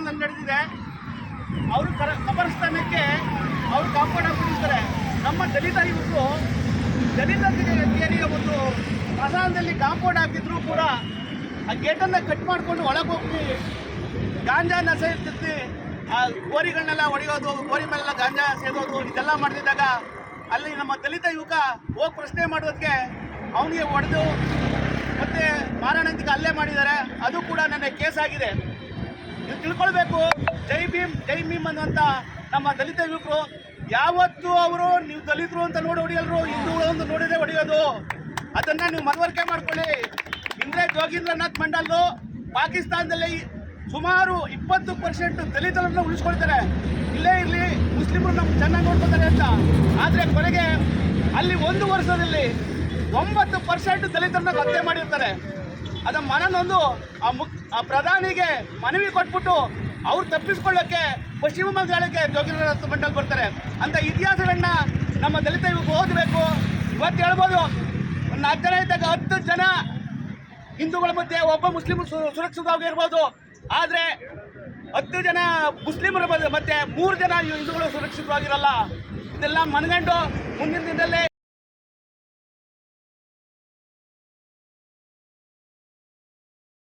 ನಡೆದಿದೆ. ಅವರು ಕಬರಸ್ಥಾನಕ್ಕೆ ಅವರು ಕಾಂಪೌಂಡ್ ಹಾಕಿರ್ತಾರೆ. ನಮ್ಮ ದಲಿತ ಯುವಕರು ದಲಿತ ಏರಿಯ ಒಂದು ಸ್ಮಶಾನದಲ್ಲಿ ಕಾಂಪೌಂಡ್ ಹಾಕಿದ್ರು ಕೂಡ ಆ ಗೇಟನ್ನು ಕಟ್ ಮಾಡಿಕೊಂಡು ಒಳಗೆ ಹೋಗಿ ಗಾಂಜಾನ ಸೇರ್ತಿ ಆ ಗೋರಿಗಳನ್ನೆಲ್ಲ ಹೊಡೆಯೋದು, ಗೋರಿ ಮೇಲೆಲ್ಲ ಗಾಂಜಾ ಸೇದೋದು ಇದೆಲ್ಲ ಮಾಡ್ತಿದ್ದಾಗ ಅಲ್ಲಿ ನಮ್ಮ ದಲಿತ ಯುವಕ ಹೋಗಿ ಪ್ರಶ್ನೆ ಮಾಡೋದಕ್ಕೆ ಅವನಿಗೆ ಹೊಡೆದು ಮತ್ತೆ ಮಾರಣಾಂತಿಕ ಹಲ್ಲೆ ಮಾಡಿದ್ದಾರೆ. ಅದು ಕೂಡ ನನ್ನ ಕೇಸ್ ಆಗಿದೆ. ನೀವು ತಿಳ್ಕೊಳ್ಬೇಕು, ಜೈ ಭೀಮ್ ಅನ್ನುವಂಥ ನಮ್ಮ ದಲಿತ ಯುವಕರು ಯಾವತ್ತೂ ಅವರು ನೀವು ದಲಿತರು ಅಂತ ನೋಡಿ ಹೊಡೆಯಲ್ರು, ಹಿಂದೂಗಳು ನೋಡಿದ್ರೆ ಹೊಡೆಯೋದು. ಅದನ್ನು ನೀವು ಮನವರಿಕೆ ಮಾಡ್ಕೊಳ್ಳಿ. ಇಂದ್ರೆ ಜೋಗೀಂದ್ರನಾಥ್ ಮಂಡಲ್ಲು ಪಾಕಿಸ್ತಾನದಲ್ಲಿ ಸುಮಾರು 20% ದಲಿತರನ್ನು ಉಳಿಸ್ಕೊಳ್ತಾರೆ. ಇಲ್ಲೇ ಇರಲಿ ಮುಸ್ಲಿಮರು ನಮ್ಗೆ ಚೆನ್ನಾಗಿ ನೋಡ್ಕೊತಾರೆ ಅಂತ. ಆದರೆ ಕೊನೆಗೆ ಅಲ್ಲಿ 1 ವರ್ಷದಲ್ಲಿ 9% ದಲಿತರನ್ನ ಹತ್ಯೆ ಮಾಡಿರ್ತಾರೆ. ಅದರ ಮನನೊಂದು ಆ ಪ್ರಧಾನಿಗೆ ಮನವಿ ಕೊಟ್ಬಿಟ್ಟು ಅವ್ರು ತಪ್ಪಿಸ್ಕೊಳ್ಳೋಕ್ಕೆ ಪಶ್ಚಿಮ ಬಂಗಾಳಕ್ಕೆ ಜೋಗೀಂದ್ರನಾಥ್ ಮಂಡಲ್ ಬರ್ತಾರೆ. ಅಂತ ಇತಿಹಾಸಗಳನ್ನ ನಮ್ಮ ದಲಿತ ಯುವಕರು ಓದಬೇಕು. ಇವತ್ತು ಹೇಳ್ಬೋದು, ಒಂದು 4 ಜನ ಇದ್ದಾಗ 10 ಜನ ಹಿಂದೂಗಳ ಮಧ್ಯೆ ಒಬ್ಬ ಮುಸ್ಲಿಮ್ ಸುರಕ್ಷಿತವಾಗಿರ್ಬೋದು. ಆದರೆ 10 ಜನ ಮುಸ್ಲಿಮರ ಮಧ್ಯೆ 3 ಜನ ಹಿಂದೂಗಳು ಸುರಕ್ಷಿತವಾಗಿರಲ್ಲ. ಇದೆಲ್ಲ ಮನಗಂಡು ಮುಂದಿನ ದಿನದಲ್ಲಿ